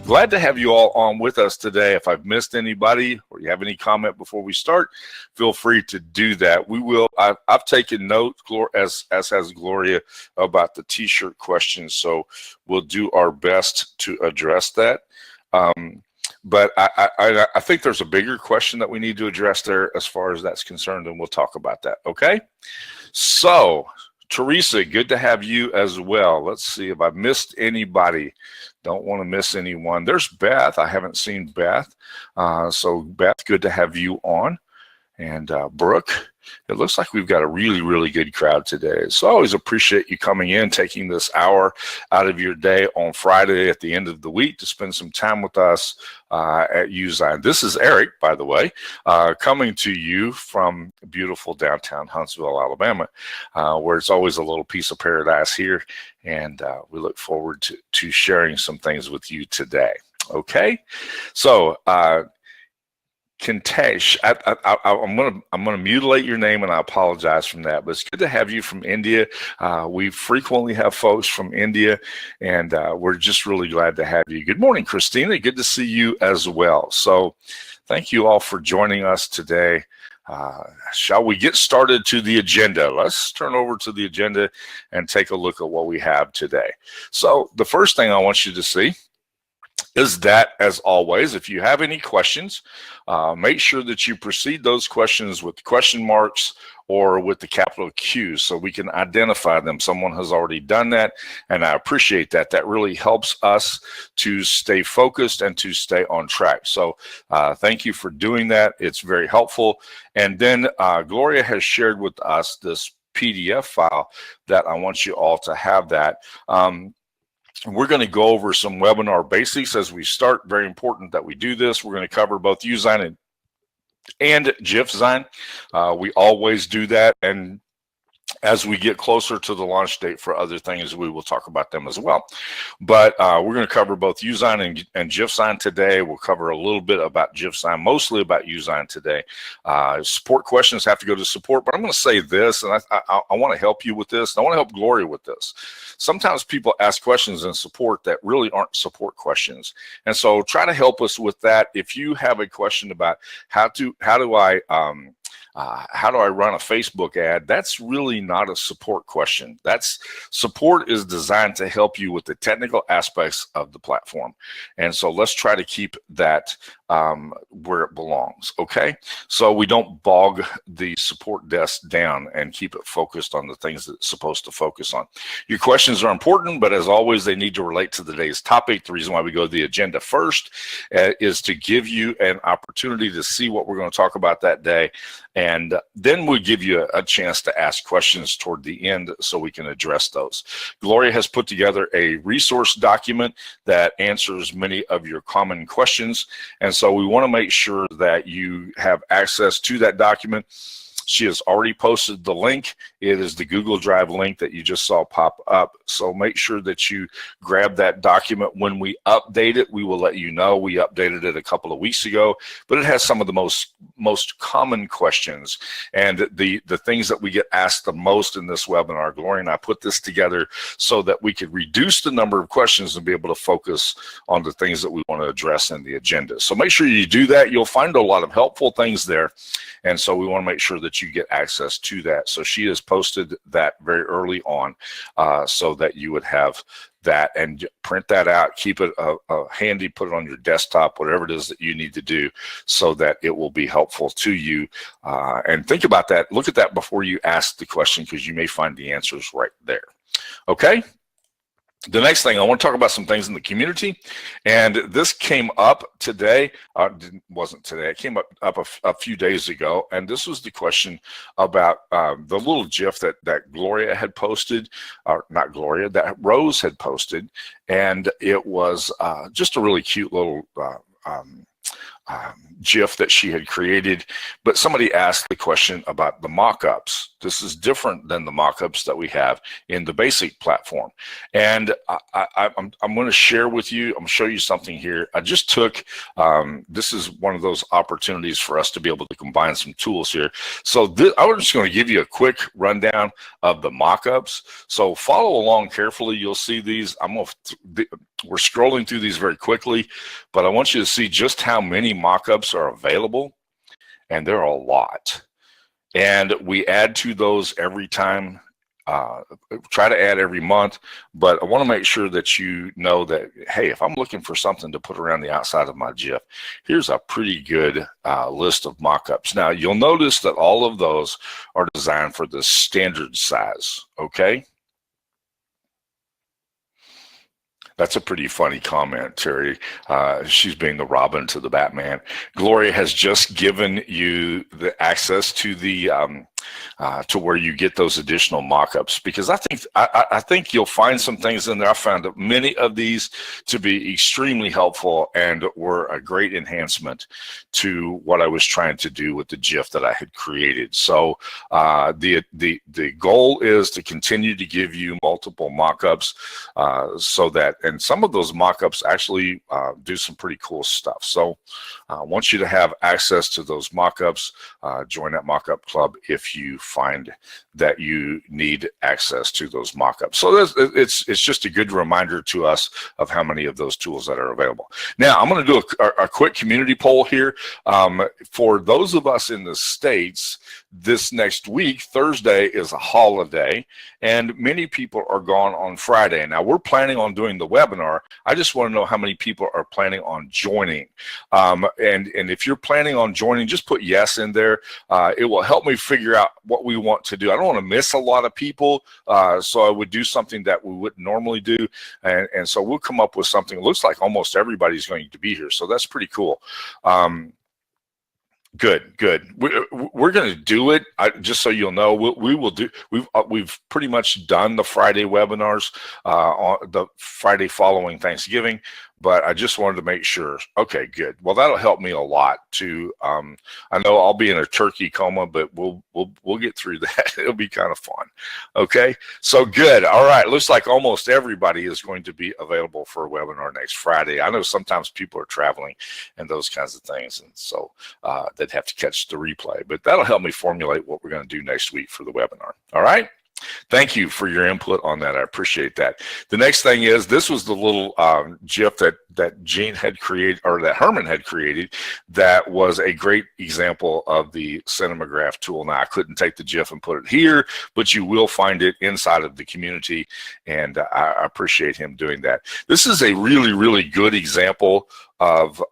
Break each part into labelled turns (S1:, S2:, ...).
S1: Glad to have you all on with us today. If I've missed anybody or you have any comment before we start, feel free to do that. We will. I've taken note, as has Gloria, about the T-shirt questions, so we'll do our best to address that. But I think there's a bigger question that we need to address there as far as that's concerned, and we'll talk about that. Okay, so Teresa, good to have you as well. Let's see if I've missed anybody. Don't want to miss anyone. There's Beth. I haven't seen Beth. So Beth, good to have you on. And Brooke, it looks like we've got a really, really good crowd today. So I always appreciate you coming in, taking this hour out of your day on Friday at the end of the week to spend some time with us at Usign. This is Eric, by the way, coming to you from beautiful downtown Huntsville, Alabama, where it's always a little piece of paradise here. And we look forward to sharing some things with you today. Okay, so Kintesh, I'm gonna mutilate your name, and I apologize from that. But it's good to have you from India. We frequently have folks from India, and we're just really glad to have you. Good morning, Christina. Good to see you as well. So, thank you all for joining us today. Shall we get started to the agenda? Let's turn over to the agenda and take a look at what we have today. So, the first thing I want you to see is that, as always, if you have any questions, make sure that you precede those questions with question marks or with the capital Q so we can identify them. Someone has already done that, and I appreciate that. That really helps us to stay focused and to stay on track. So thank you for doing that. It's very helpful. And then Gloria has shared with us this PDF file that I want you all to have that. We're going to go over some webinar basics as we start. Very important that we do this. We're going to cover both Usign and GIFZine. We always do that, and as we get closer to the launch date for other things, we will talk about them as well. But we're going to cover both Usign and GIFZine today. We'll cover a little bit about GIFZine, mostly about Usign today. Support questions have to go to support, but I'm going to say this, and I want to help you with this. I want to help Gloria with this. Sometimes people ask questions in support that really aren't support questions. And so try to help us with that. If you have a question about how do I run a Facebook ad, that's really not a support question. Support is designed to help you with the technical aspects of the platform. And so let's try to keep that where it belongs, okay? So we don't bog the support desk down and keep it focused on the things that it's supposed to focus on. Your questions are important, but as always, they need to relate to today's topic. The reason why we go to the agenda first is to give you an opportunity to see what we're going to talk about that day. And then we'll give you a chance to ask questions toward the end so we can address those. Gloria has put together a resource document that answers many of your common questions. And so we want to make sure that you have access to that document. She has already posted the link. It is the Google Drive link that you just saw pop up. So make sure that you grab that document. When we update it, we will let you know. We updated it a couple of weeks ago, but it has some of the most common questions and the things that we get asked the most in this webinar. Gloria and I put this together so that we could reduce the number of questions and be able to focus on the things that we want to address in the agenda. So make sure you do that. You'll find a lot of helpful things there. And so we want to make sure that you get access to that. So she has posted that very early on so that you would have that and print that out, keep it handy, put it on your desktop, whatever it is that you need to do so that it will be helpful to you. And think about that. Look at that before you ask the question because you may find the answers right there. Okay? The next thing, I want to talk about some things in the community, and this came up today. Wasn't today. It came up a few days ago, and this was the question about the little GIF that Gloria had posted, or not Gloria, that Rose had posted, and it was just a really cute little GIF that she had created, but somebody asked the question about the mock-ups. This is different than the mock-ups that we have in the basic platform. And I'm going to share with you, I'm going to show you something here. I just took, this is one of those opportunities for us to be able to combine some tools here. So I was just going to give you a quick rundown of the mock-ups. So follow along carefully. You'll see these. We're scrolling through these very quickly, but I want you to see just how many mock-ups are available, and there are a lot. And we add to those every time, try to add every month, but I want to make sure that you know that, hey, if I'm looking for something to put around the outside of my GIF, here's a pretty good list of mock-ups. Now, you'll notice that all of those are designed for the standard size, okay? That's a pretty funny comment, Terry. She's being the Robin to the Batman. Gloria has just given you the access to the to where you get those additional mock-ups, because I think you'll find some things in there. I found many of these to be extremely helpful and were a great enhancement to what I was trying to do with the GIF that I had created. So the goal is to continue to give you multiple mock-ups so that, and some of those mock-ups actually do some pretty cool stuff. So I want you to have access to those mock-ups. Join that mock-up club if you find that you need access to those mock-ups. So it's just a good reminder to us of how many of those tools that are available. Now, I'm going to do a quick community poll here. For those of us in the States, this next week, Thursday is a holiday, and many people are gone on Friday. Now, we're planning on doing the webinar. I just want to know how many people are planning on joining. And if you're planning on joining, just put yes in there. It will help me figure out what we want to do. I don't want to miss a lot of people, so I would do something that we wouldn't normally do. And so we'll come up with something. It looks like almost everybody's going to be here, so that's pretty cool. Good. We're going to do it. Just so you'll know, we will do. We've pretty much done the Friday webinars on the Friday following Thanksgiving, but I just wanted to make sure. Okay, good. Well, that'll help me a lot too. I know I'll be in a turkey coma, but we'll get through that. It'll be kind of fun. Okay, so good. All right. Looks like almost everybody is going to be available for a webinar next Friday. I know sometimes people are traveling and those kinds of things, and so they'd have to catch the replay. But that'll help me formulate what we're going to do next week for the webinar. All right. Thank you for your input on that. I appreciate that. The next thing is, this was the little GIF that Gene had created, or that Herman had created, that was a great example of the Cinemagraph tool. Now, I couldn't take the GIF and put it here, but you will find it inside of the community, and I appreciate him doing that. This is a really, really good example of,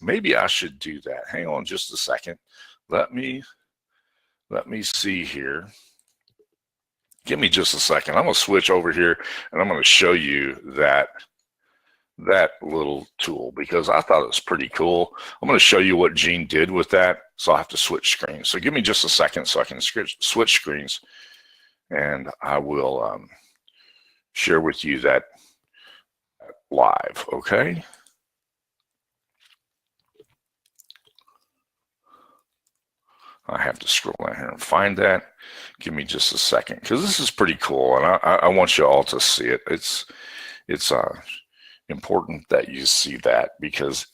S1: maybe I should do that. Hang on just a second. Let me see here. Give me just a second. I'm going to switch over here, and I'm going to show you that little tool, because I thought it was pretty cool. I'm going to show you what Gene did with that, so I have to switch screens. So give me just a second so I can switch screens, and I will share with you that live, okay? I have to scroll down here and find that. Give me just a second, because this is pretty cool, and I want you all to see it. It's important that you see that, because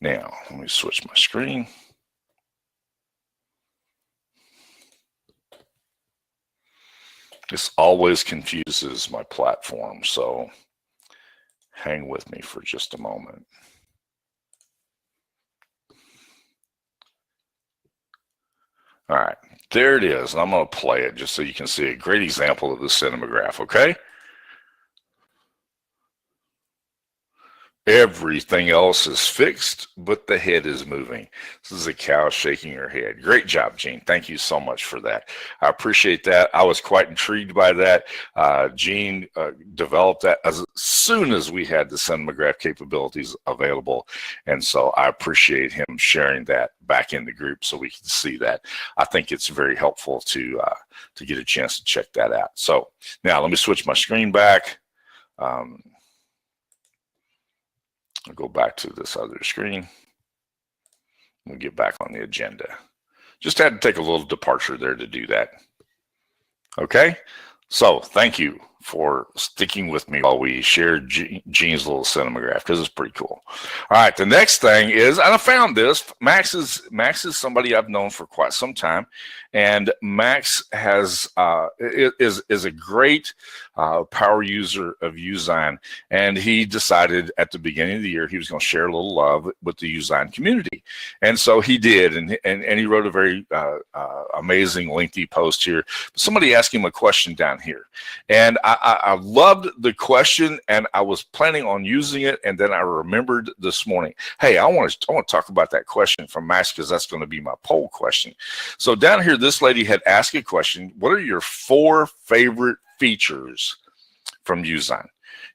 S1: now let me switch my screen. This always confuses my platform, so hang with me for just a moment. All right, there it is, and I'm going to play it just so you can see a great example of the Cinemagraph, okay? Everything else is fixed, but the head is moving. This is a cow shaking her head. Great job, Gene. Thank you so much for that. I appreciate that. I was quite intrigued by that. Gene developed that as soon as we had the Cinemagraph capabilities available, and so I appreciate him sharing that back in the group so we can see that. I think it's very helpful to get a chance to check that out. So now let me switch my screen back. I'll go back to this other screen. We'll get back on the agenda. Just had to take a little departure there to do that. Okay, so thank you for sticking with me while we shared Gene's little Cinemagraph, because it's pretty cool. All right, the next thing is, and I found this. Max is somebody I've known for quite some time, and Max is a great power user of Usign, and he decided at the beginning of the year he was going to share a little love with the Usign community, and so he did, and he wrote a very amazing lengthy post here. Somebody asked him a question down here, and I loved the question, and I was planning on using it, and then I remembered this morning, hey, I want to talk about that question from Max, because that's going to be my poll question. So down here, this lady had asked a question: what are your 4 favorite features from Usign?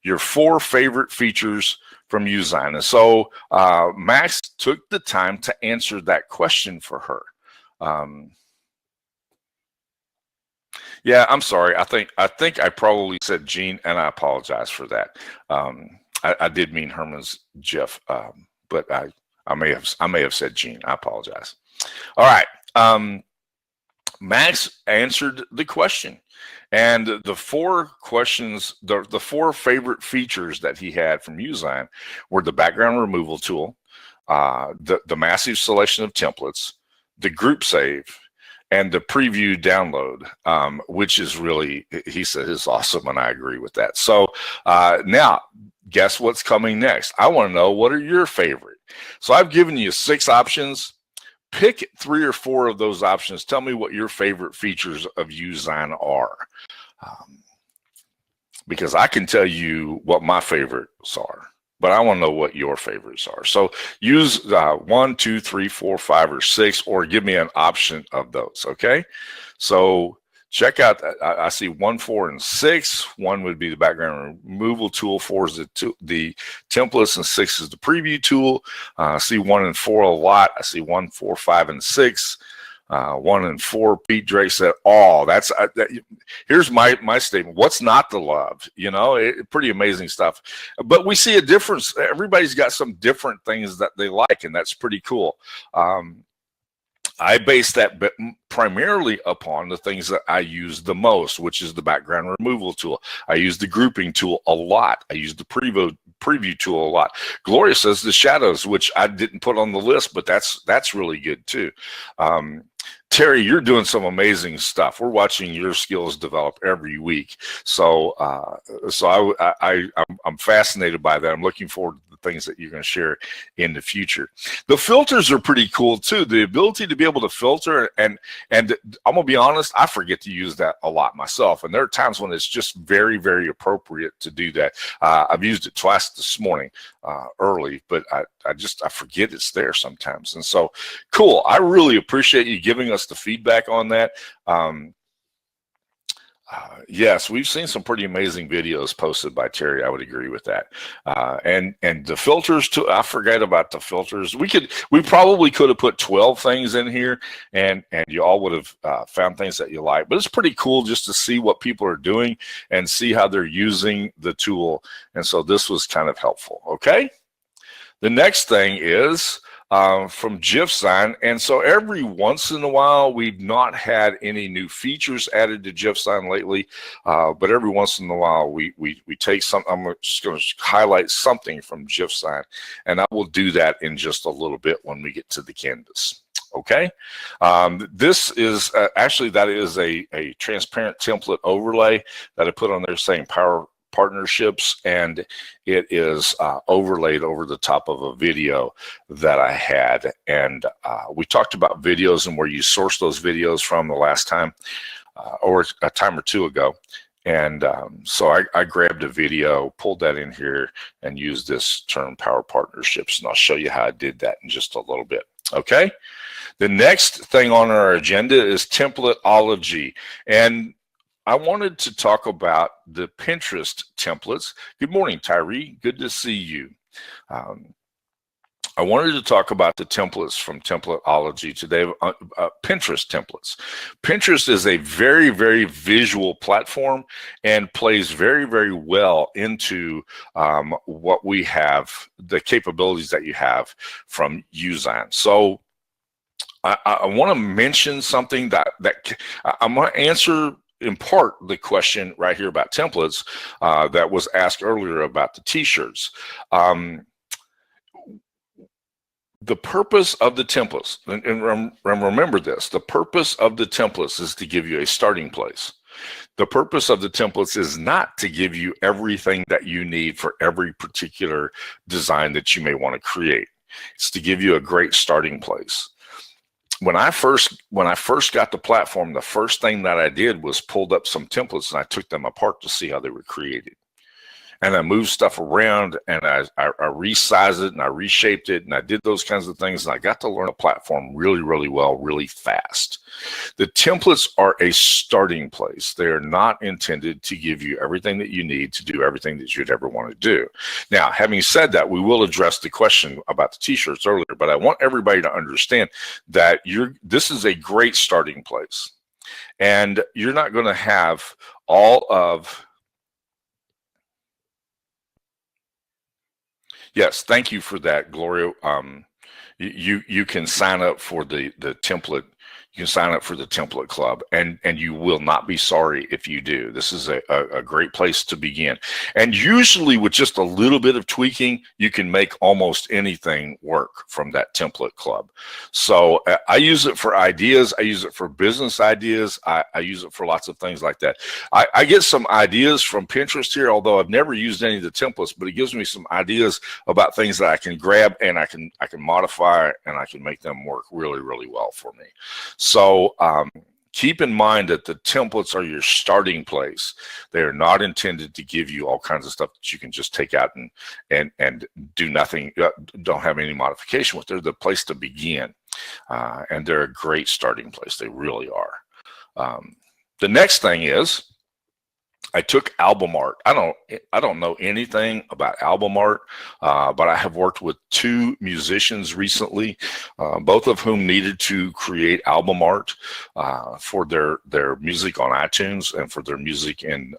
S1: Your 4 favorite features from Usign. And so Max took the time to answer that question for her. Yeah, I'm sorry. I think I probably said Gene, and I apologize for that. I did mean Herman's Jeff, but I may have said Gene. I apologize. All right. Max answered the question, and the 4 questions, the 4 favorite features that he had from Usign were the background removal tool, the massive selection of templates, the group save, and the preview download, which is really, he said, is awesome, and I agree with that. So now, guess what's coming next? I want to know, what are your favorite? So I've given you 6 options. Pick 3 or 4 of those options. Tell me what your favorite features of Usign are, because I can tell you what my favorites are, but I want to know what your favorites are. So use 1, 2, 3, 4, 5, or 6, or give me an option of those. Okay. So check out, I see 1, 4, and 6. 1 would be the background removal tool. 4 is the templates, and 6 is the preview tool. I see 1 and 4 a lot. I see 1, 4, 5, and 6. 1 and 4, Pete Drake said, "Oh, that's here's my statement. What's not to love? You know, pretty amazing stuff. But we see a difference. Everybody's got some different things that they like, and that's pretty cool. I base that primarily upon the things that I use the most, which is the background removal tool. I use the grouping tool a lot. I use the preview tool a lot. Gloria says the shadows, which I didn't put on the list, but that's really good too. Terry, you're doing some amazing stuff. We're watching your skills develop every week. So, I'm fascinated by that. I'm looking forward to the things that you're going to share in the future. The filters are pretty cool too. The ability to be able to filter, and I'm gonna be honest, I forget to use that a lot myself. And there are times when it's just very, very appropriate to do that. I've used it twice this morning early, but I forget it's there sometimes. And so, cool. I really appreciate you giving us the feedback on that. Yes, we've seen some pretty amazing videos posted by Terry. I would agree with that. And the filters too. I forget about the filters. We probably could have put 12 things in here, and you all would have found things that you like. But it's pretty cool just to see what people are doing and see how they're using the tool. And so this was kind of helpful. Okay. The next thing is from GIFsign, and so every once in a while we've not had any new features added to GIFsign lately, but every once in a while we take some. I'm just going to highlight something from GIFsign, and I will do that in just a little bit when we get to the canvas. Okay, this is actually, that is a transparent template overlay that I put on there saying Power Partnerships, and it is overlaid over the top of a video that I had. And we talked about videos and where you source those videos from the last time, or a time or two ago. And so I grabbed a video, pulled that in here, and used this term Power Partnerships, and I'll show you how I did that in just a little bit. Okay, the next thing on our agenda is Templateology, and I wanted to talk about the Pinterest templates. Good morning, Tyree. Good to see you. I wanted to talk about the templates from Templeology today, Pinterest templates. Pinterest is a very, very visual platform and plays very, very well into what we have, the capabilities that you have from Uzan. So I want to mention something that I'm going to answer in part the question right here about templates that was asked earlier about the t-shirts. The purpose of the templates, and remember this, the purpose of the templates is to give you a starting place. The purpose of the templates is not to give you everything that you need for every particular design that you may want to create. It's to give you a great starting place. When I first got the platform, the first thing that I did was pulled up some templates and I took them apart to see how they were created. And I moved stuff around and I resized it and I reshaped it and I did those kinds of things, and I got to learn a platform really, really well, really fast. The templates are a starting place. They are not intended to give you everything that you need to do everything that you'd ever want to do. Now, having said that, we will address the question about the t-shirts earlier, but I want everybody to understand that this is a great starting place. And you're not going to have all of... Yes, thank you for that, Gloria. You can sign up for the template. You can sign up for the template club, and you will not be sorry if you do. This is a great place to begin. And usually with just a little bit of tweaking, you can make almost anything work from that template club. So I use it for ideas. I use it for business ideas. I use it for lots of things like that. I get some ideas from Pinterest here, although I've never used any of the templates, but it gives me some ideas about things that I can grab and I can modify, and I can make them work really, really well for me. So keep in mind that the templates are your starting place. They are not intended to give you all kinds of stuff that you can just take out and do nothing, don't have any modification with. They're the place to begin, and they're a great starting place. They really are. The next thing is, I took album art. I don't know anything about album art, but I have worked with two musicians recently, both of whom needed to create album art for their music on iTunes and for their music in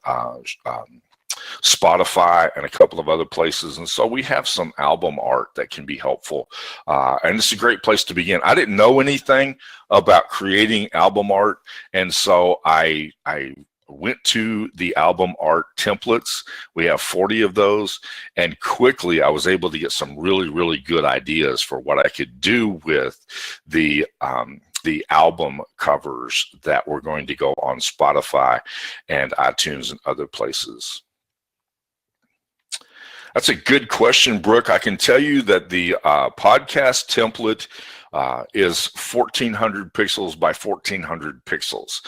S1: Spotify and a couple of other places. And so we have some album art that can be helpful, and it's a great place to begin. I didn't know anything about creating album art, and so I went to the album art templates. We have 40 of those, and quickly I was able to get some really, really good ideas for what I could do with the album covers that were going to go on Spotify and iTunes and other places. That's a good question, Brooke. I can tell you that the podcast template is 1400 pixels by 1400 pixels.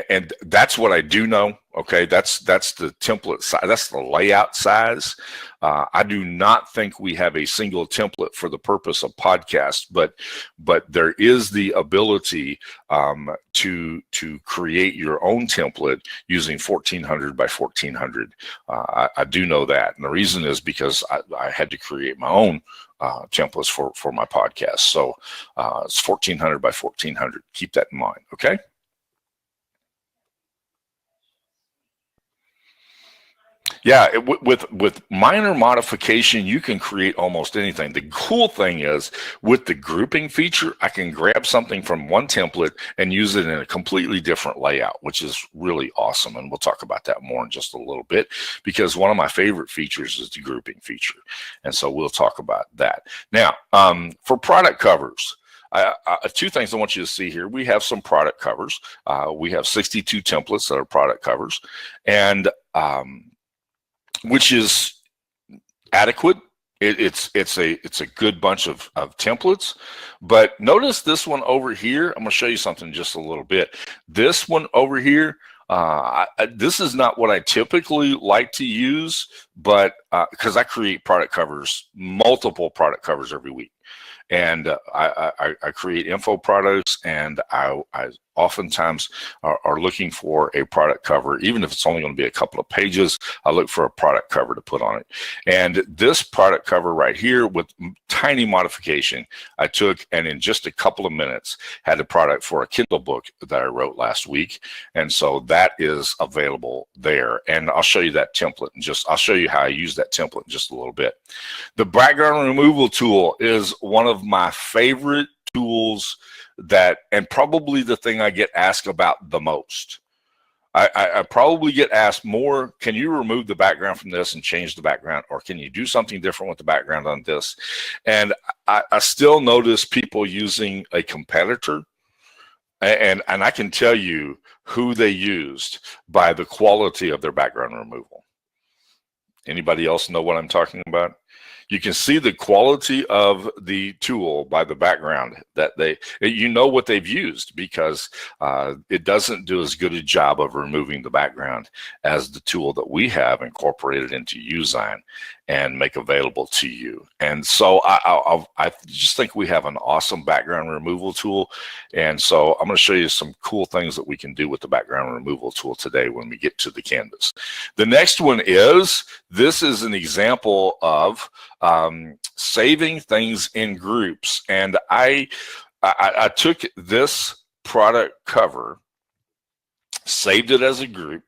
S1: And that's what I do know. Okay, that's the template size. That's the layout size. I do not think we have a single template for the purpose of podcasts, but there is the ability to create your own template using 1400 by 1400. I do know that, and the reason is because I had to create my own templates for my podcast. So it's 1400 by 1400. Keep that in mind. Okay. Yeah, with minor modification, you can create almost anything. The cool thing is, with the grouping feature, I can grab something from one template and use it in a completely different layout, which is really awesome. And we'll talk about that more in just a little bit, because one of my favorite features is the grouping feature. And so we'll talk about that. Now, for product covers, two things I want you to see here. We have some product covers. We have 62 templates that are product covers, and which is adequate. It's a good bunch of templates. But notice this one over here. I'm going to show you something just a little bit. This one over here, this is not what I typically like to use, but because I create product covers, multiple product covers every week. And I create info products, and I oftentimes are looking for a product cover. Even if it's only going to be a couple of pages, I look for a product cover to put on it. And this product cover right here, with tiny modification, I took and in just a couple of minutes had a product for a Kindle book that I wrote last week. And so that is available there. And I'll show you that template and I'll show you how I use that template in just a little bit. The background removal tool is one of my favorite tools and probably the thing I get asked about the most. I probably get asked more, can you remove the background from this and change the background, or can you do something different with the background on this? And I still notice people using a competitor, and I can tell you who they used by the quality of their background removal. Anybody else know what I'm talking about? You can see the quality of the tool by the background that you know what they've used, because it doesn't do as good a job of removing the background as the tool that we have incorporated into Usign and make available to you. And so I just think we have an awesome background removal tool. And so I'm going to show you some cool things that we can do with the background removal tool today when we get to the canvas. The next one this is an example of saving things in groups. And I took this product cover, saved it as a group,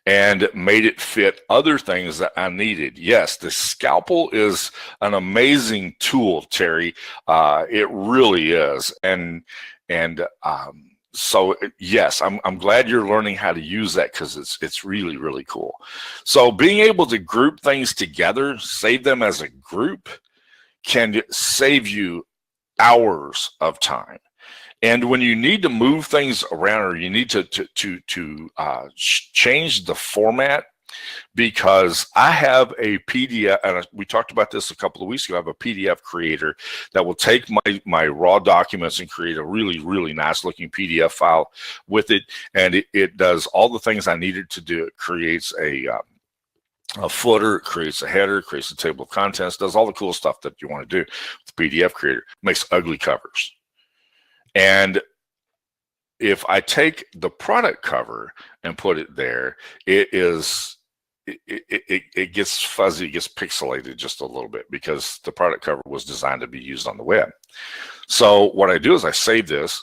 S1: and made it fit other things that I needed. Yes, the scalpel is an amazing tool, Terry. It really is. So yes, I'm glad you're learning how to use that, because it's really, really cool. So being able to group things together, save them as a group, can save you hours of time. And when you need to move things around, or you need to change the format, because I have a PDF, and we talked about this a couple of weeks ago. I have a PDF creator that will take my raw documents and create a really, really nice looking PDF file with it. And it does all the things I needed to do. It creates a footer, it creates a header, creates a table of contents, does all the cool stuff that you want to do with the PDF creator. Makes ugly covers. And if I take the product cover and put it there, it gets fuzzy, it gets pixelated just a little bit, because the product cover was designed to be used on the web. So what I do is I save this,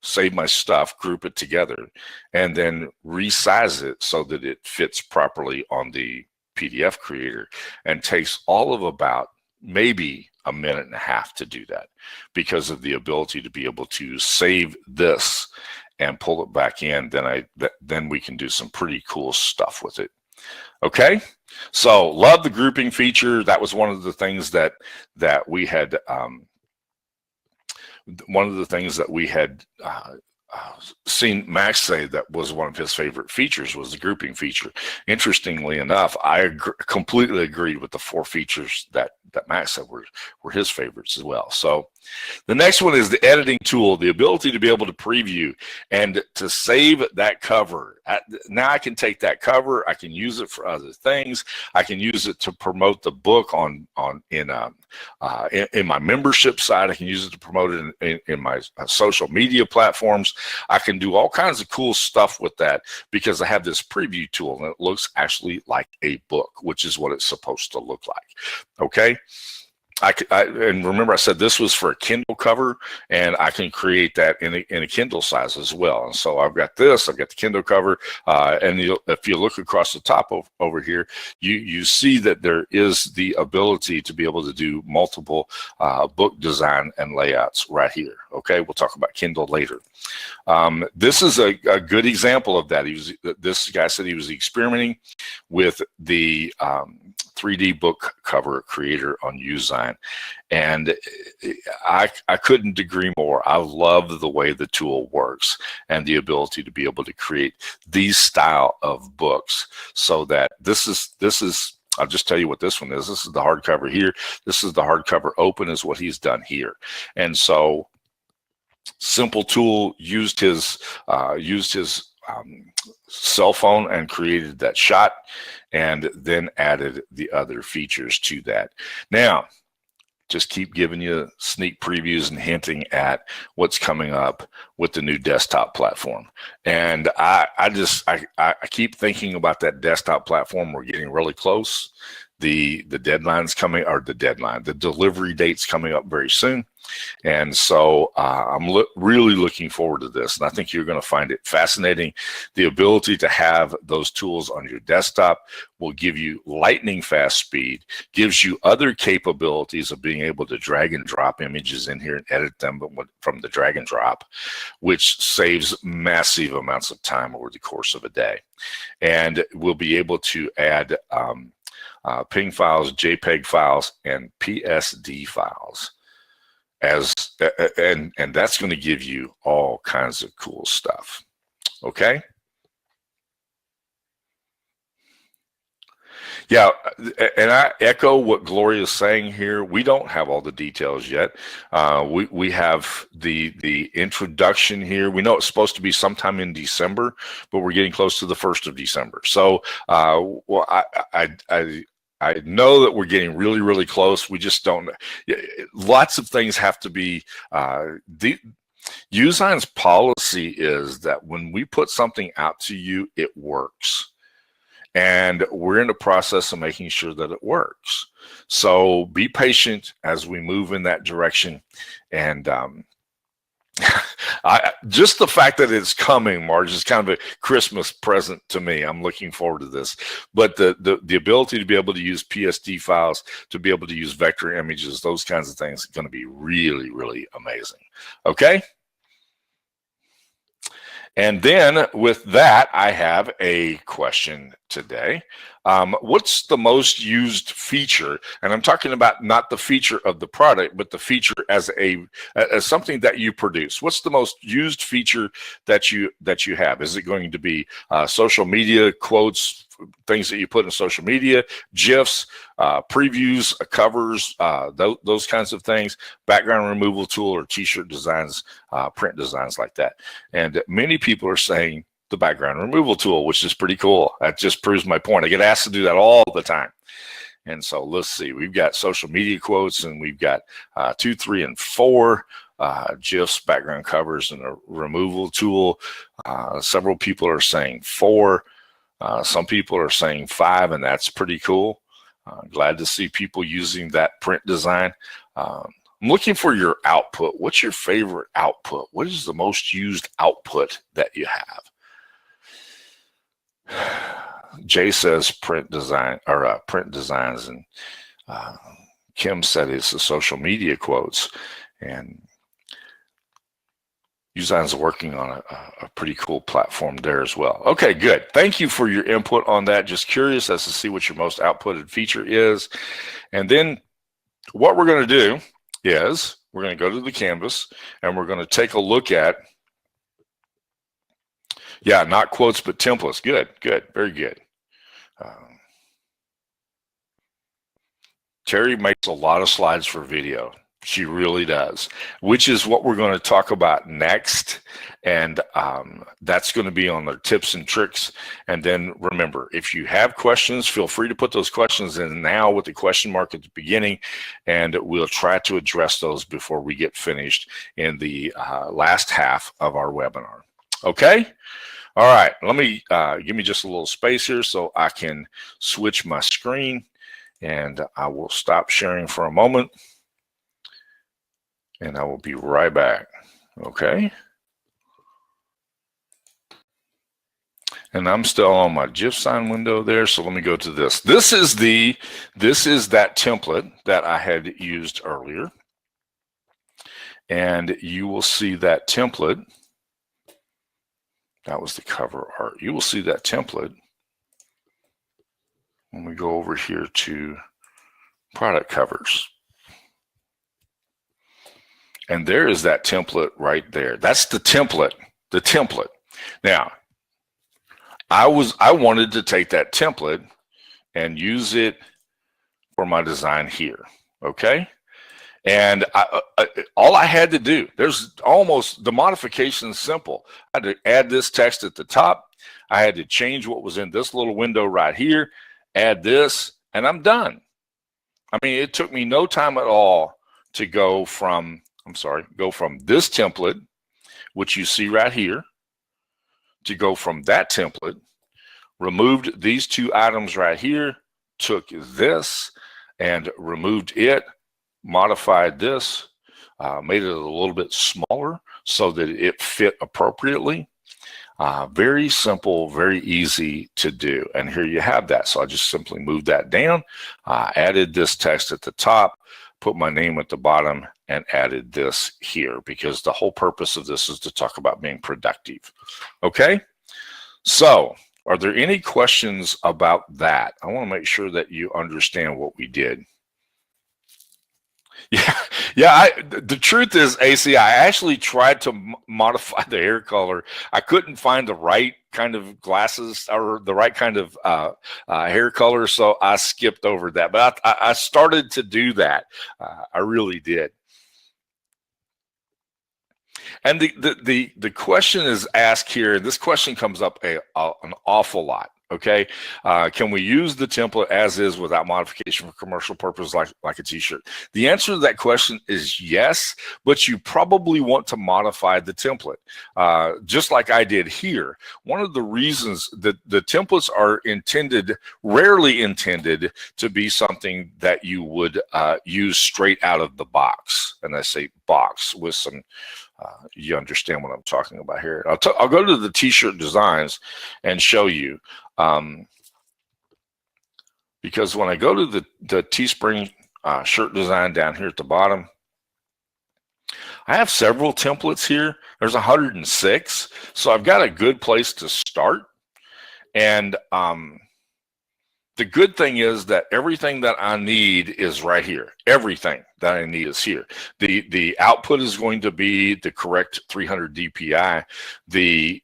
S1: save my stuff, group it together, and then resize it so that it fits properly on the PDF creator, and takes all of about maybe a minute and a half to do that, because of the ability to be able to save this and pull it back in. Then we can do some pretty cool stuff with it. Okay, so love the grouping feature. That was one of the things that we had. One of the things that we had seen Max say that was one of his favorite features was the grouping feature. Interestingly enough, I completely agreed with the 4 features that Max said were his favorites as well. So the next one is the editing tool, the ability to be able to preview and to save that cover. Now I can take that cover, I can use it for other things. I can use it to promote the book in my membership site. I can use it to promote it in my social media platforms. I can do all kinds of cool stuff with that, because I have this preview tool, and it looks actually like a book, which is what it's supposed to look like. Okay. And remember, I said this was for a Kindle cover, and I can create that in a Kindle size as well. And so I've got this, I've got the Kindle cover, and if you look across the top over here, you see that there is the ability to be able to do multiple book design and layouts right here. Okay, we'll talk about Kindle later. This is a good example of that. This guy said he was experimenting with the 3D book cover creator on Usign, and I couldn't agree more. I love the way the tool works and the ability to be able to create these style of books. So that this is I'll just tell you what this one is. This is the hardcover here. This is the hardcover open, is what he's done here. And so simple tool, used his cell phone and created that shot, and then added the other features to that. Now, just keep giving you sneak previews and hinting at what's coming up with the new desktop platform. And I keep thinking about that desktop platform. We're getting really close. The deadline's coming, or the delivery date's coming up very soon. And so I'm really looking forward to this. And I think you're going to find it fascinating. The ability to have those tools on your desktop will give you lightning fast speed, gives you other capabilities of being able to drag and drop images in here and edit them from the drag and drop, which saves massive amounts of time over the course of a day. And we'll be able to add PNG files, JPEG files, and PSD files. And that's going to give you all kinds of cool stuff. Okay. Yeah, and I echo what Gloria is saying here. We don't have all the details yet. We have the introduction here. We know it's supposed to be sometime in December, but we're getting close to the 1st of December. So, well, I know that we're getting really, really close. We just don't. Lots of things have to be. Usign's policy is that when we put something out to you, it works. And we're in the process of making sure that it works. So be patient as we move in that direction. And just the fact that it's coming, Marge, is kind of a Christmas present to me. I'm looking forward to this. But the ability to be able to use PSD files, to be able to use vector images, those kinds of things, is going to be really, really amazing. Okay? And then with that, I have a question today. What's the most used feature? And I'm talking about not the feature of the product, but the feature as something that you produce. What's the most used feature that you have? Is it going to be social media quotes, things that you put in social media, GIFs, previews, covers, those kinds of things, background removal tool, or t-shirt designs, print designs like that? And many people are saying the background removal tool, which is pretty cool. That just proves my point. I get asked to do that all the time. And so let's see, we've got social media quotes, and we've got 2, 3, and 4 GIFs, background covers, and a removal tool. Several people are saying 4. Some people are saying 5, and that's pretty cool. Glad to see people using that print design. I'm looking for your output. What's your favorite output? What is the most used output that you have? Jay says print design, or print designs, and Kim said it's the social media quotes, and Usign's working on a pretty cool platform there as well. Okay, good. Thank you for your input on that. Just curious as to see what your most outputted feature is. And then what we're going to do is we're going to go to the canvas, and we're going to take a look at, yeah, not quotes, but templates. Good, good, very good. Terry makes a lot of slides for video. She really does, which is what we're going to talk about next. And that's going to be on the tips and tricks. And then remember, if you have questions, feel free to put those questions in now with the question mark at the beginning, and we'll try to address those before we get finished in the last half of our webinar. Okay? All right, let me give me just a little space here so I can switch my screen, and I will stop sharing for a moment. And I will be right back, okay? And I'm still on my GIF sign window there, so let me go to this. This is that template that I had used earlier. And you will see that template. That was the cover art. You will see that template when we go over here to product covers. And there is that template right there. That's the template, Now, I wanted to take that template and use it for my design here, okay? And all I had to do, the modification's simple. I had to add this text at the top. I had to change what was in this little window right here, add this, and I'm done. I mean, it took me no time at all to go from, go from this template, which you see right here, to go from that template, removed these two items right here, took this and removed it, modified this, made it a little bit smaller so that it fit appropriately. Very simple, very easy to do. And here you have that. So I just simply moved that down, added this text at the top, put my name at the bottom, and added this here because the whole purpose of this is to talk about being productive. Okay? So are there any questions about that? I want to make sure that you understand what we did. Yeah. The truth is, AC, I actually tried to modify the hair color. I couldn't find the right kind of glasses or the right kind of hair color, so I skipped over that. But I started to do that. I really did. And the question is asked here. This question comes up an awful lot. Okay, can we use the template as is without modification for commercial purposes like a t-shirt? The answer to that question is yes, but you probably want to modify the template, just like I did here. One of the reasons that the templates are rarely intended to be something that you would use straight out of the box. And I say box with some, you understand what I'm talking about here. I'll go to the t-shirt designs and show you. Because when I go to the Teespring shirt design down here at the bottom, I have several templates here. There's 106, so I've got a good place to start. And the good thing is that everything that I need is right here. Everything that I need is here. The output is going to be the correct 300 DPI. The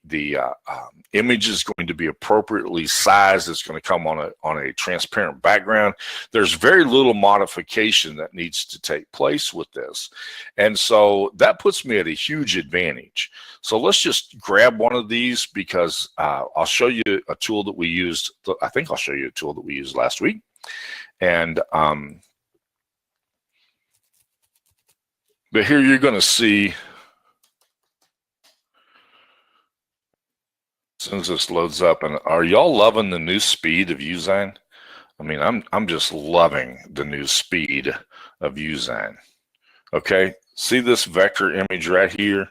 S1: image is going to be appropriately sized. It's going to come on a transparent background. There's very little modification that needs to take place with this. And so that puts me at a huge advantage. So let's just grab one of these because I'll show you a tool that we used. I think I'll show you a tool that we used last week. And but here you're going to see, as soon as this loads up, and are y'all loving the new speed of Uzine? I mean, I'm just loving the new speed of Uzine. Okay, see this vector image right here?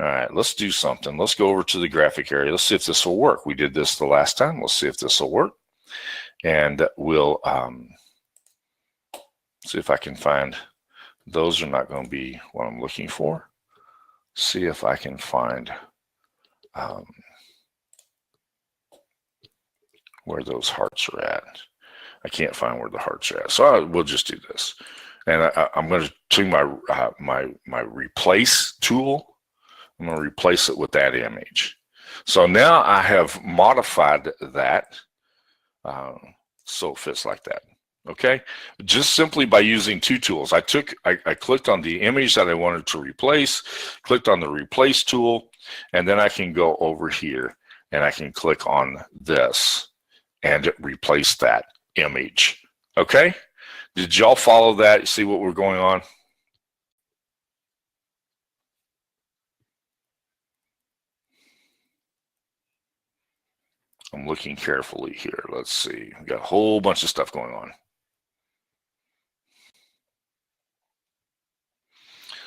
S1: All right, let's do something. Let's go over to the graphic area. Let's see if this will work. We did this the last time. Let's see if this will work. And we'll see if I can find, those are not going to be what I'm looking for. See if I can find where those hearts are at. I can't find where the hearts are at. So we'll just do this. And I'm going to take my replace tool. I'm going to replace it with that image. So now I have modified that so it fits like that. Okay, just simply by using two tools. I clicked on the image that I wanted to replace, clicked on the replace tool, and then I can go over here and I can click on this and replace that image. Okay, did y'all follow that? You see what we're going on? I'm looking carefully here. Let's see. We've got a whole bunch of stuff going on.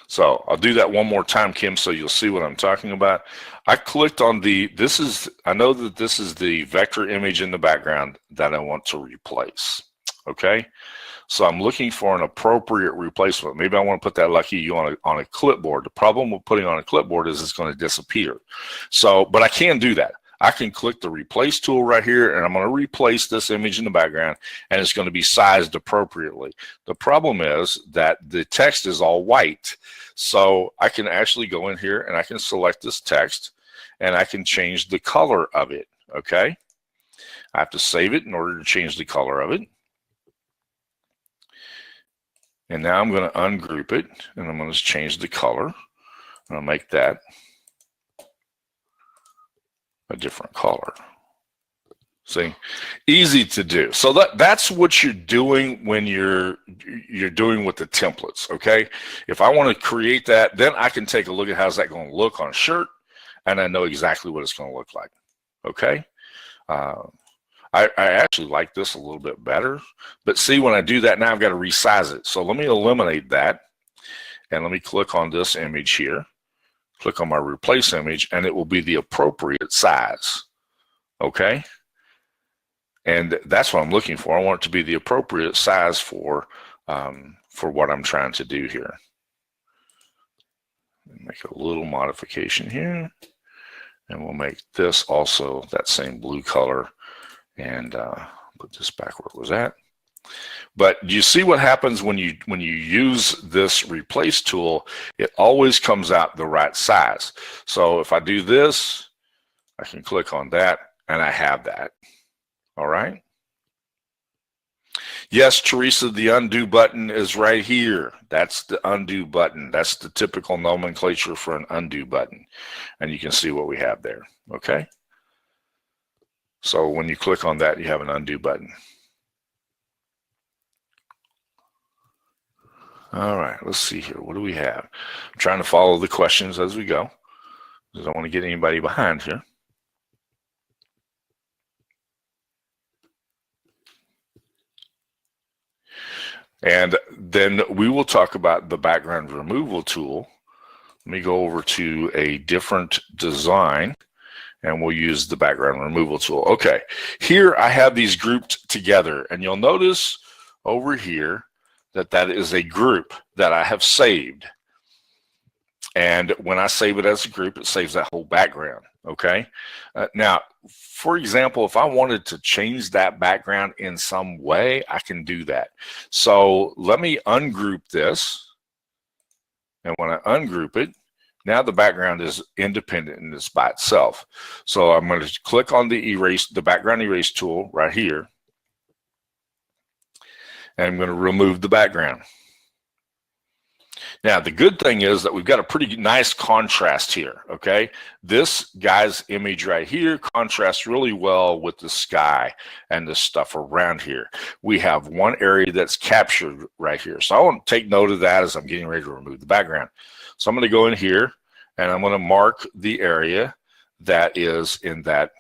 S1: So I'll do that one more time, Kim, so you'll see what I'm talking about. I clicked on I know that this is the vector image in the background that I want to replace. Okay, so I'm looking for an appropriate replacement. Maybe I want to put that like you on a clipboard. The problem with putting on a clipboard is it's going to disappear. So, but I can do that. I can click the replace tool right here, and I'm going to replace this image in the background, and it's going to be sized appropriately. The problem is that the text is all white. So I can actually go in here and I can select this text and I can change the color of it. Okay. I have to save it in order to change the color of it. And now I'm going to ungroup it and I'm going to change the color. I'll make that a different color. See, easy to do. So that's what you're doing when you're doing with the templates. Okay, if I want to create that, then I can take a look at how's that going to look on a shirt, and I know exactly what it's going to look like. Okay, I actually like this a little bit better, but see, when I do that, now I've got to resize it. So let me eliminate that, and let me click on this image here. Click on my replace image, and it will be the appropriate size. Okay. And that's what I'm looking for. I want it to be the appropriate size for what I'm trying to do here. Make a little modification here, and we'll make this also that same blue color, and put this back where it was at. But you see what happens when you use this replace tool? It always comes out the right size. So if I do this, I can click on that, and I have that. All right. Yes, Teresa, the undo button is right here. That's the undo button. That's the typical nomenclature for an undo button. And you can see what we have there. Okay. So when you click on that, you have an undo button. All right, let's see here. What do we have? I'm trying to follow the questions as we go. I don't want to get anybody behind here. And then we will talk about the background removal tool. Let me go over to a different design, and we'll use the background removal tool. Okay, here I have these grouped together, and you'll notice over here that that is a group that I have saved. And when I save it as a group, it saves that whole background. Okay. Now, for example, if I wanted to change that background in some way, I can do that. So let me ungroup this. And when I ungroup it, now the background is independent and it's by itself. So I'm going to click on the background erase tool right here. And I'm going to remove the background. Now, the good thing is that we've got a pretty nice contrast here, okay? This guy's image right here contrasts really well with the sky and the stuff around here. We have one area that's captured right here. So I want to take note of that as I'm getting ready to remove the background. So I'm going to go in here, and I'm going to mark the area that is in that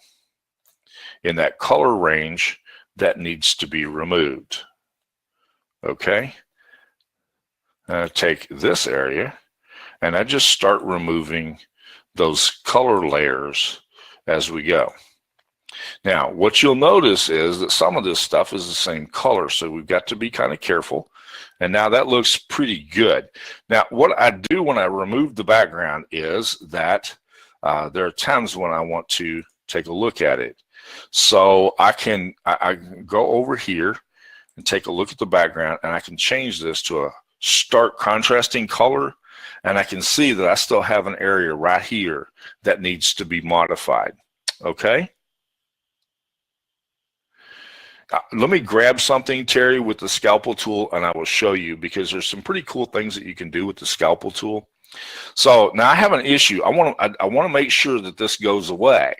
S1: color range that needs to be removed, okay? Take this area, and I just start removing those color layers as we go. Now, what you'll notice is that some of this stuff is the same color, so we've got to be kind of careful. And now that looks pretty good. Now, what I do when I remove the background is that there are times when I want to take a look at it. So I can go over here and take a look at the background, and I can change this to a stark contrasting color, and I can see that I still have an area right here that needs to be modified. Okay. Let me grab something, Terry, with the scalpel tool, and I will show you, because there's some pretty cool things that you can do with the scalpel tool. So now I have an issue. I want to make sure that this goes away.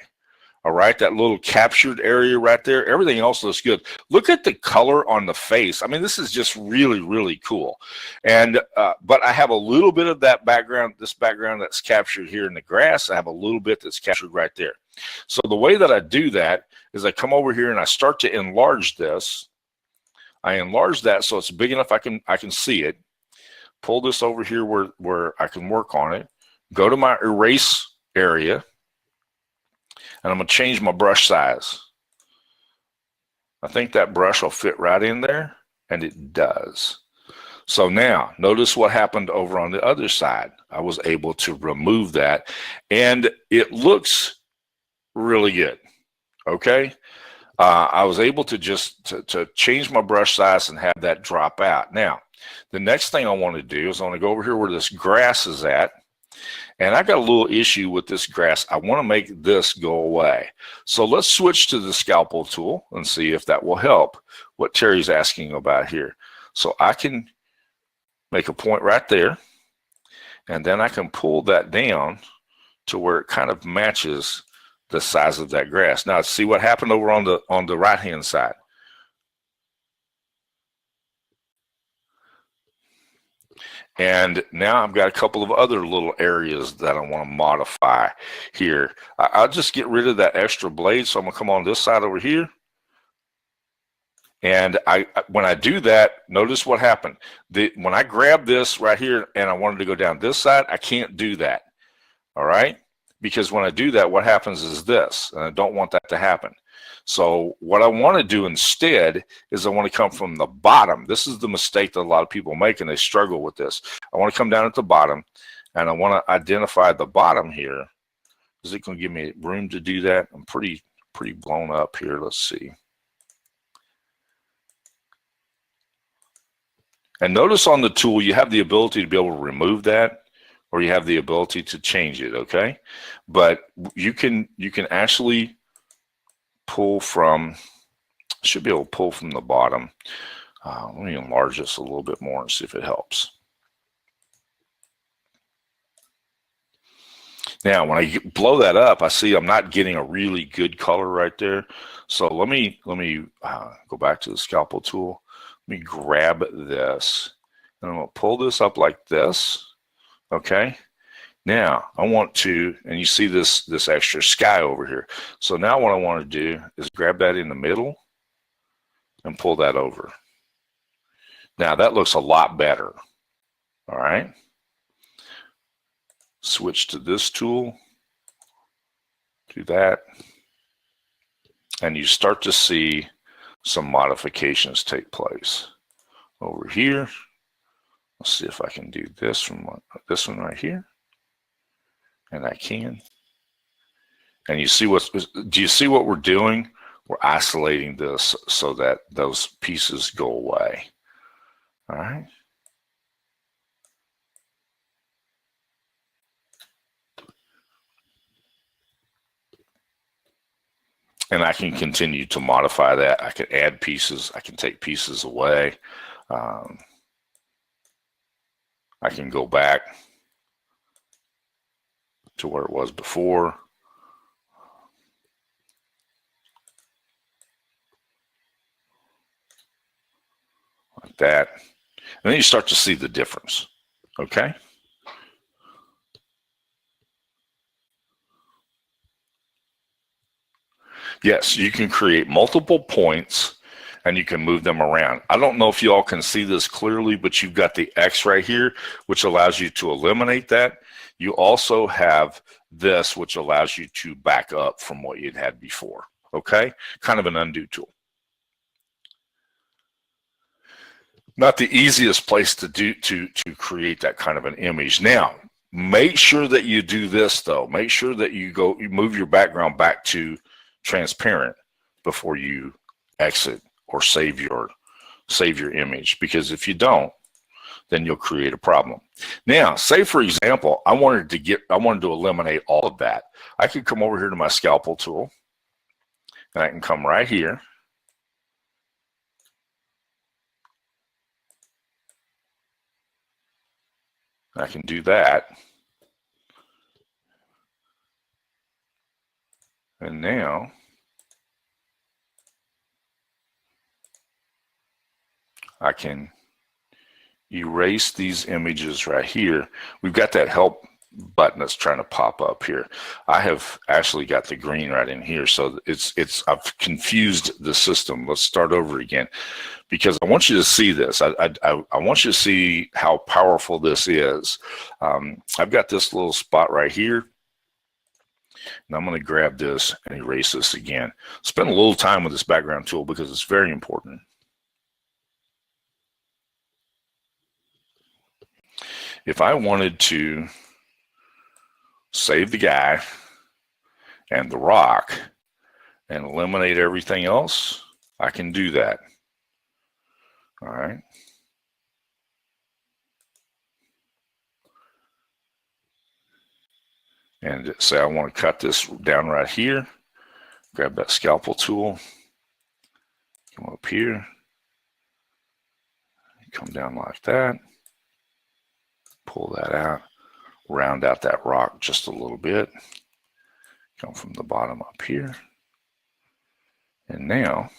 S1: All right, that little captured area right there, everything else looks good. Look at the color on the face. I mean, this is just really, really cool. And but I have a little bit of that background, this background that's captured here in the grass. I have a little bit that's captured right there. So the way that I do that is I come over here and I start to enlarge this. I enlarge that so it's big enough I can see it. Pull this over here where I can work on it. Go to my erase area. And I'm going to change my brush size. I think that brush will fit right in there, and it does. So now, notice what happened over on the other side. I was able to remove that, and it looks really good, okay? I was able to just to change my brush size and have that drop out. Now, the next thing I want to do is I want to go over here where this grass is at. And I got a little issue with this grass. I want to make this go away. So let's switch to the scalpel tool and see if that will help what Terry's asking about here. So I can make a point right there, and then I can pull that down to where it kind of matches the size of that grass. Now see what happened over on the right hand side. And now I've got a couple of other little areas that I want to modify here. I'll just get rid of that extra blade. So I'm gonna come on this side over here. And when I do that, notice what happened. When I grab this right here and I wanted to go down this side, I can't do that. All right? Because when I do that, what happens is this, and I don't want that to happen. So what I want to do instead is I want to come from the bottom. This is the mistake that a lot of people make, and they struggle with this. I want to come down at the bottom, and I want to identify the bottom here. Is it going to give me room to do that? I'm pretty blown up here. Let's see. And notice on the tool, you have the ability to be able to remove that, or you have the ability to change it, okay? But you can actually pull from, should be able to pull from the bottom. Let me enlarge this a little bit more and see if it helps. Now, when I blow that up, I see I'm not getting a really good color right there. So let me go back to the scalpel tool. Let me grab this, and I'm going to pull this up like this, okay? Now, I want to, and you see this extra sky over here. So now what I want to do is grab that in the middle and pull that over. Now, that looks a lot better, all right? Switch to this tool, do that, and you start to see some modifications take place. Over here, let's see if I can do this from this one right here. And I can. And you see do you see what we're doing? We're isolating this so that those pieces go away. All right. And I can continue to modify that. I can add pieces. I can take pieces away. I can go back to where it was before. Like that. And then you start to see the difference. Okay? Yes, you can create multiple points and you can move them around. I don't know if you all can see this clearly, but you've got the X right here, which allows you to eliminate that. You also have this, which allows you to back up from what you'd had before. Okay? Kind of an undo tool. Not the easiest place to create that kind of an image. Now, make sure that you do this though. Make sure that you move your background back to transparent before you exit or save your image, because if you don't, then you'll create a problem. Now, say for example, I wanted to eliminate all of that. I could come over here to my scalpel tool, and I can come right here. I can do that. And now I can erase these images right here. We've got that help button that's trying to pop up here. I have actually got the green right in here, so I've confused the system. Let's start over again, because I want you to see this. I want you to see how powerful this is. I've got this little spot right here, and I'm going to grab this and erase this again. Spend a little time with this background tool because it's very important. If I wanted to save the guy and the rock and eliminate everything else, I can do that. All right. And say I want to cut this down right here. Grab that scalpel tool. Come up here. Come down like that. Pull that out. Round out that rock just a little bit. Come from the bottom up here. And now,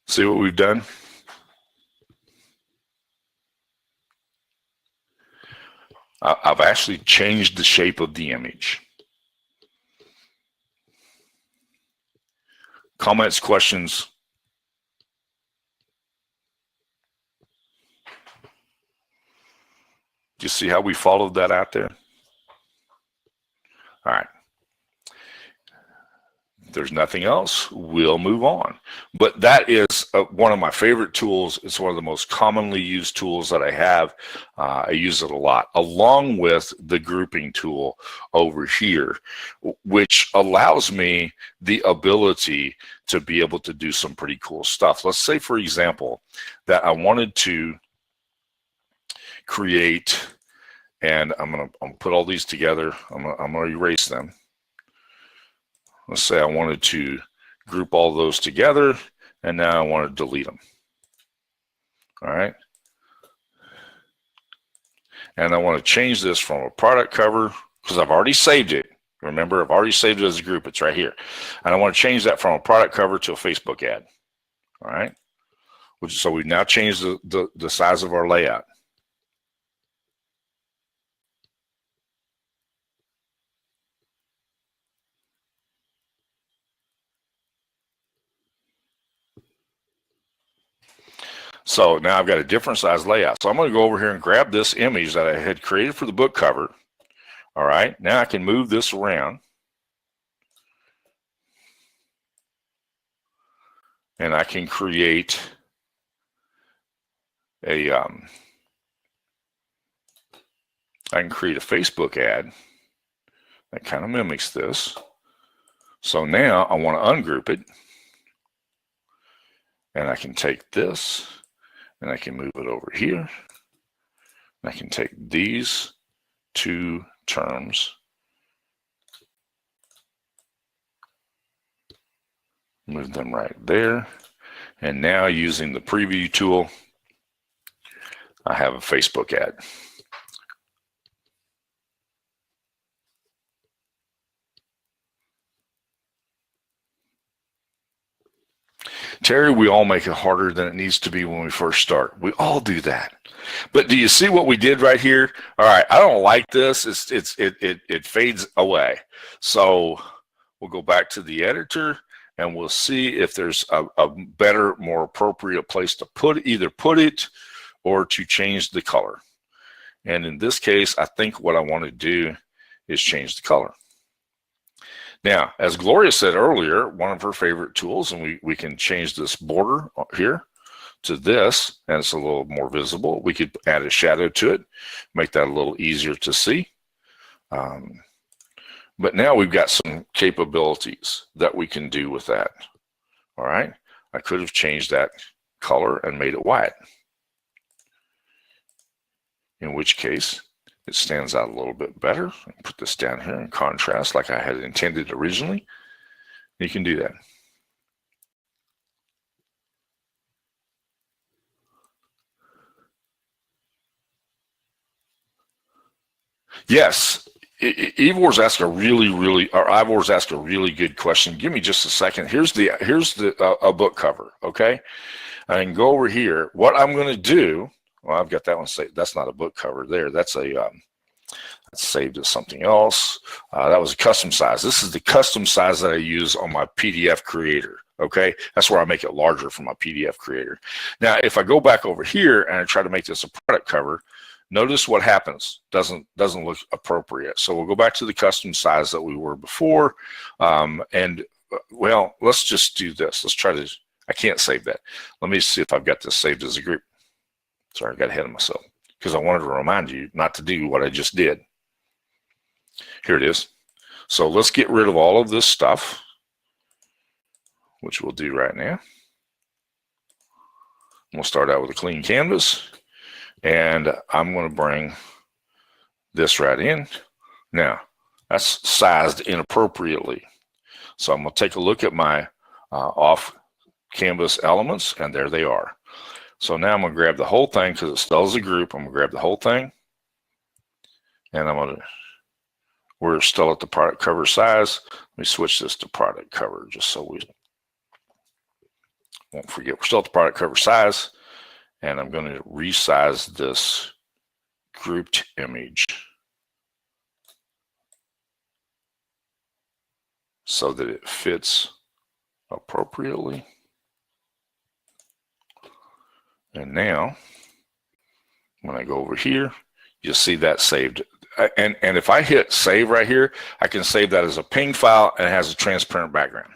S1: see what we've done? I've actually changed the shape of the image. Comments, questions? Do you see how we followed that out there? All right. If there's nothing else, we'll move on. But that is one of my favorite tools. It's one of the most commonly used tools that I have. I use it a lot, along with the grouping tool over here, which allows me the ability to be able to do some pretty cool stuff. Let's say, for example, that I wanted to create, and I'm gonna put all these together. I'm gonna erase them. Let's say I wanted to group all those together, and now I want to delete them. All right. And I want to change this from a product cover, because I've already saved it. Remember, I've already saved it as a group. It's right here. And I want to change that from a product cover to a Facebook ad. All right. So we've now changed the size of our layout. So now I've got a different size layout. So I'm going to go over here and grab this image that I had created for the book cover. All right, now I can move this around. And I can create a Facebook ad that kind of mimics this. So now I want to ungroup it. And I can take this and I can move it over here. And I can take these two terms, move them right there. And now using the preview tool, I have a Facebook ad. Terry, we all make it harder than it needs to be when we first start. We all do that. But do you see what we did right here? All right, I don't like this. It fades away. So we'll go back to the editor and we'll see if there's a better, more appropriate place to either put it or to change the color. And in this case, I think what I want to do is change the color. Now, as Gloria said earlier, one of her favorite tools, and we can change this border here to this, and it's a little more visible. We could add a shadow to it, make that a little easier to see. But now we've got some capabilities that we can do with that. All right, I could have changed that color and made it white, in which case it stands out a little bit better. Put this down here in contrast like I had intended originally. You can do that. Yes, Ivor's asked a Ivor's asked a really good question. Give me just a second. Here's a book cover. Okay, I can go over here. What I'm going to do. Well, I've got that one saved. That's not a book cover there. That's that's saved as something else. That was a custom size. This is the custom size that I use on my PDF creator. Okay, that's where I make it larger for my PDF creator. Now, if I go back over here and I try to make this a product cover, notice what happens. Doesn't look appropriate. So we'll go back to the custom size that we were before. Well, let's just do this. Let's try to. I can't save that. Let me see if I've got this saved as a group. Sorry, I got ahead of myself because I wanted to remind you not to do what I just did. Here it is. So let's get rid of all of this stuff, which we'll do right now. We'll start out with a clean canvas, and I'm going to bring this right in. Now, that's sized inappropriately. So I'm going to take a look at my off canvas elements, and there they are. So now I'm going to grab the whole thing because it still is a group. I'm going to grab the whole thing. And we're still at the product cover size. Let me switch this to product cover just so we won't forget. We're still at the product cover size. And I'm going to resize this grouped image so that it fits appropriately. And now, when I go over here, you'll see that saved. And if I hit save right here, I can save that as a ping file and it has a transparent background.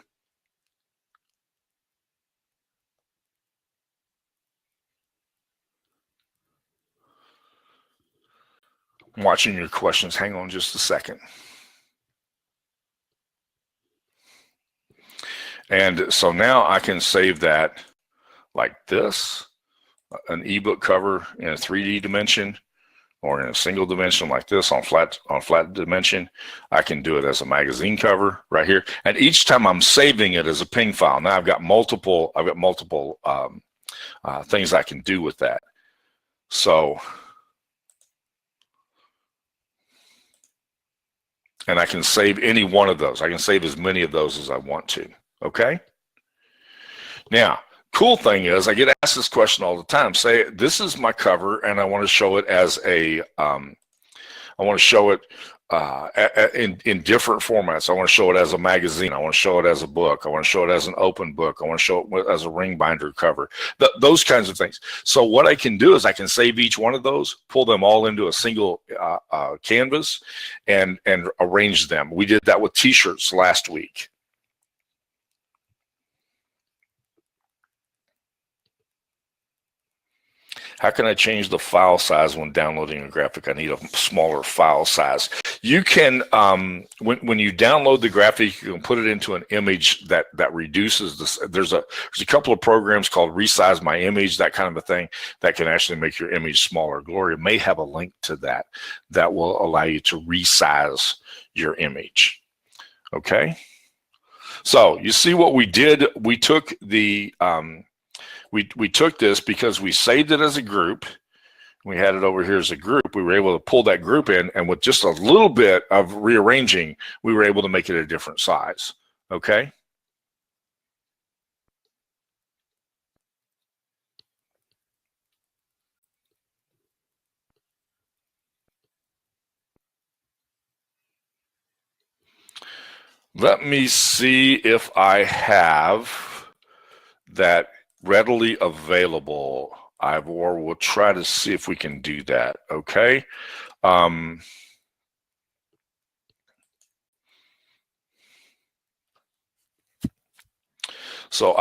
S1: I'm watching your questions. Hang on just a second. And so now I can save that like this, an ebook cover in a 3D dimension, or in a single dimension like this on flat dimension. I can do it as a magazine cover right here. And each time I'm saving it as a ping file. Now I've got multiple things I can do with that. So, and I can save any one of those. I can save as many of those as I want to. Okay. Now, cool thing is I get asked this question all the time. Say, this is my cover and I want to show it as a, I want to show it in different formats. I want to show it as a magazine. I want to show it as a book. I want to show it as an open book. I want to show it as a ring binder cover, those kinds of things. So what I can do is I can save each one of those, pull them all into a single canvas and arrange them. We did that with t-shirts last week. How can I change the file size when downloading a graphic? I need a smaller file size. You can, when you download the graphic, you can put it into an image that reduces this. There's a couple of programs called Resize My Image, that kind of a thing, that can actually make your image smaller. Gloria may have a link to that will allow you to resize your image. Okay. So you see what we did. We took the we took this because we saved it as a group. We had it over here as a group. We were able to pull that group in, and with just a little bit of rearranging, we were able to make it a different size. Okay. Let me see if I have that readily available, or we'll try to see if we can do that. Okay. So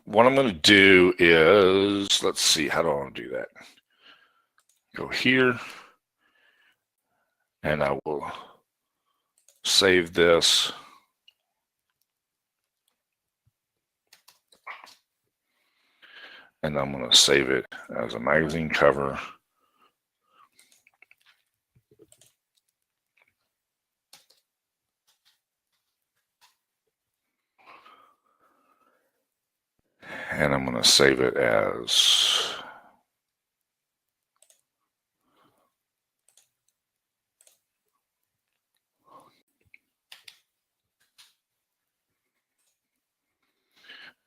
S1: what I'm going to do is, let's see, how do I want to do that? Go here, and I will save this. And I'm going to save it as a magazine cover. And I'm going to save it as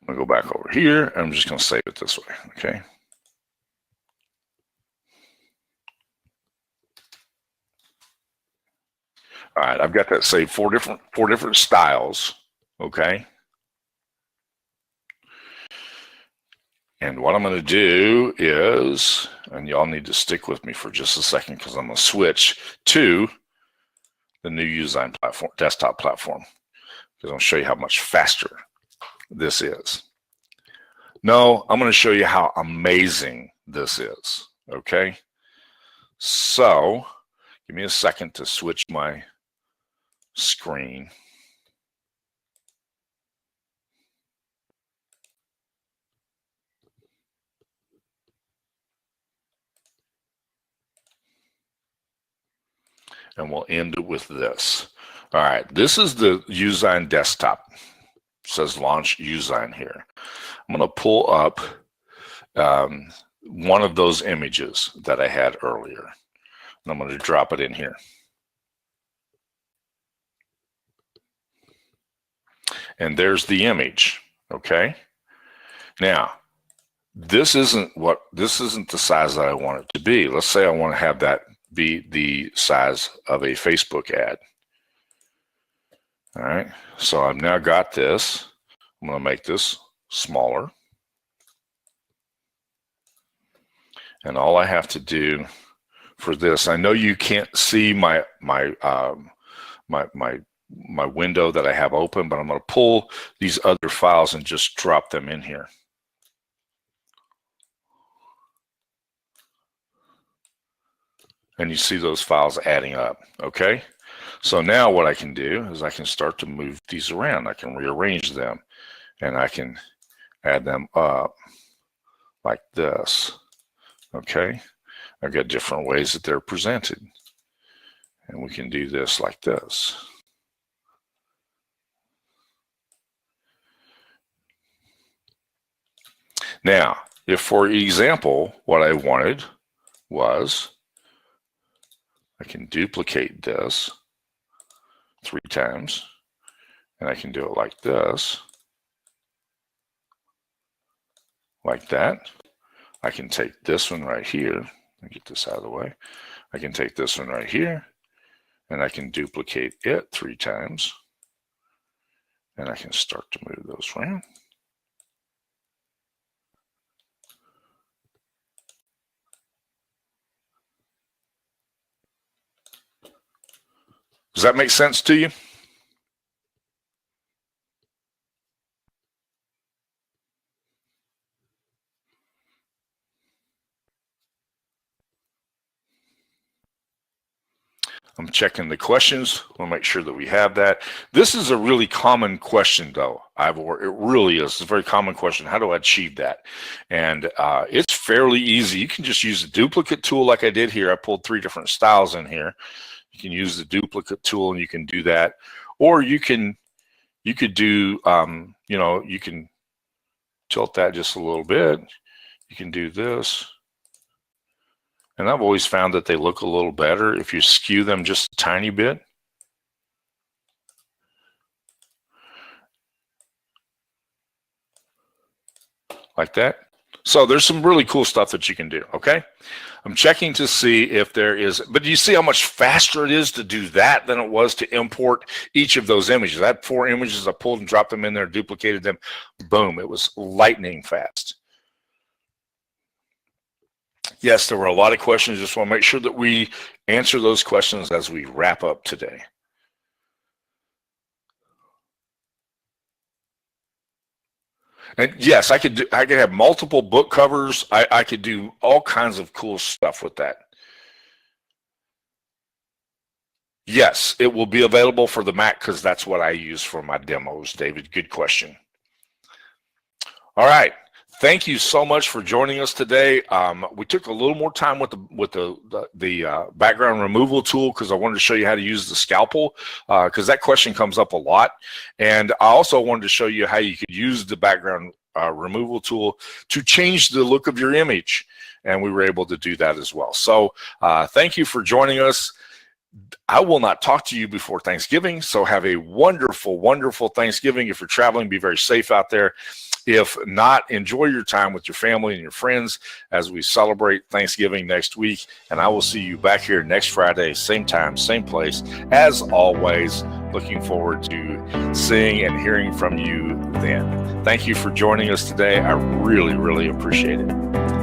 S1: I'm going to go back over here, and I'm just going to save it this way, okay? All right, I've got that saved four different styles, okay? And what I'm going to do is, and y'all need to stick with me for just a second because I'm going to switch to the new Usign platform, desktop platform, because I'm going to show you how much faster this is. No, I'm going to show you how amazing this is, okay? So give me a second to switch my screen. And we'll end it with this. All right, this is the Usign desktop. It says launch Usign here. I'm going to pull up one of those images that I had earlier. And I'm going to drop it in here. And there's the image, okay? Now, this isn't the size that I want it to be. Let's say I want to have that be the size of a Facebook ad. All right, so I've now got this. I'm going to make this smaller. And all I have to do for this, I know you can't see my window that I have open, but I'm going to pull these other files and just drop them in here. And you see those files adding up, okay? So now what I can do is I can start to move these around. I can rearrange them, and I can add them up like this, okay? I've got different ways that they're presented. And we can do this like this. Now, if for example, what I wanted was, I can duplicate this 3 times, and I can do it like this, like that. I can take this one right here, let me get this out of the way. I can take this one right here, and I can duplicate it 3 times, and I can start to move those around. Does that make sense to you? I'm checking the questions. We'll make sure that we have that. This is a really common question, though, Ivor. It really is. It's a very common question. How do I achieve that? And it's fairly easy. You can just use the duplicate tool like I did here. I pulled 3 different styles in here. You can use the duplicate tool and you can do that. Or you could do, you can tilt that just a little bit. You can do this. And I've always found that they look a little better if you skew them just a tiny bit. Like that. So there's some really cool stuff that you can do, okay? I'm checking to see if there is, but do you see how much faster it is to do that than it was to import each of those images? I had 4 images, I pulled and dropped them in there, duplicated them, boom, it was lightning fast. Yes, there were a lot of questions. Just want to make sure that we answer those questions as we wrap up today. And yes, I could have multiple book covers. I could do all kinds of cool stuff with that. Yes, it will be available for the Mac because that's what I use for my demos, David. Good question. All right. Thank you so much for joining us today. We took a little more time with the background removal tool because I wanted to show you how to use the scalpel because that question comes up a lot. And I also wanted to show you how you could use the background removal tool to change the look of your image. And we were able to do that as well. So thank you for joining us. I will not talk to you before Thanksgiving. So have a wonderful, wonderful Thanksgiving. If you're traveling, be very safe out there. If not, enjoy your time with your family and your friends as we celebrate Thanksgiving next week. And I will see you back here next Friday, same time, same place. As always, looking forward to seeing and hearing from you then. Thank you for joining us today. I really, really appreciate it.